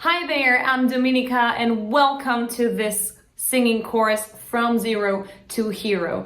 Hi there, I'm Dominica and welcome to this singing course from zero to hero.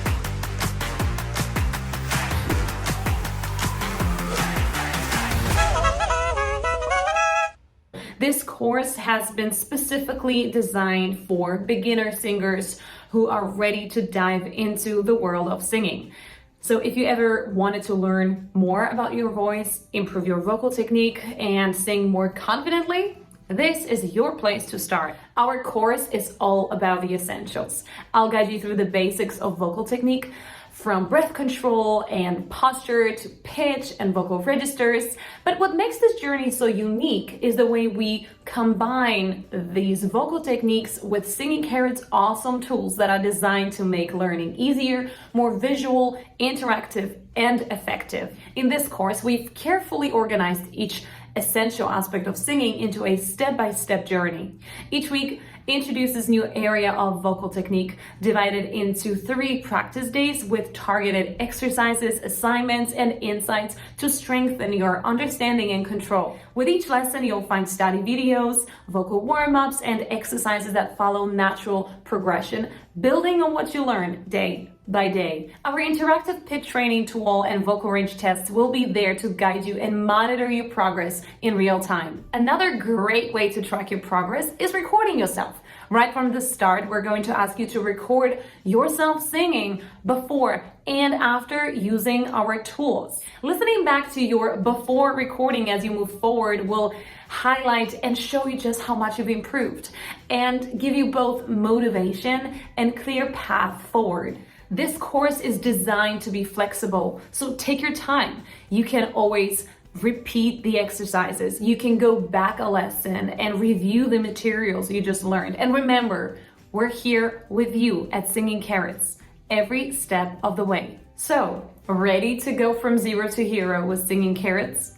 This course has been specifically designed for beginner singers who are ready to dive into the world of singing. So if you ever wanted to learn more about your voice, improve your vocal technique, and sing more confidently, this is your place to start. Our course is all about the essentials. I'll guide you through the basics of vocal technique, from breath control and posture to pitch and vocal registers. But what makes this journey so unique is the way we combine these vocal techniques with Singing Carrot's awesome tools that are designed to make learning easier, more visual, interactive, and effective. In this course, we've carefully organized each essential aspect of singing into a step-by-step journey. Each week introduces new area of vocal technique divided into 3 practice days with targeted exercises, assignments, and insights to strengthen your understanding and control. With each lesson, you'll find study videos, vocal warm-ups, and exercises that follow natural progression, building on what you learn day by day. Our interactive pitch training tool and vocal range tests will be there to guide you and monitor your progress in real time. Another great way to track your progress is recording yourself. Right from the start, we're going to ask you to record yourself singing before and after using our tools. Listening back to your before recording as you move forward will highlight and show you just how much you've improved and give you both motivation and clear path forward. This course is designed to be flexible, so take your time. You can always repeat the exercises. You can go back a lesson and review the materials you just learned. And remember, we're here with you at Singing Carrots every step of the way. So, ready to go from zero to hero with Singing Carrots?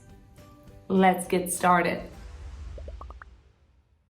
Let's get started.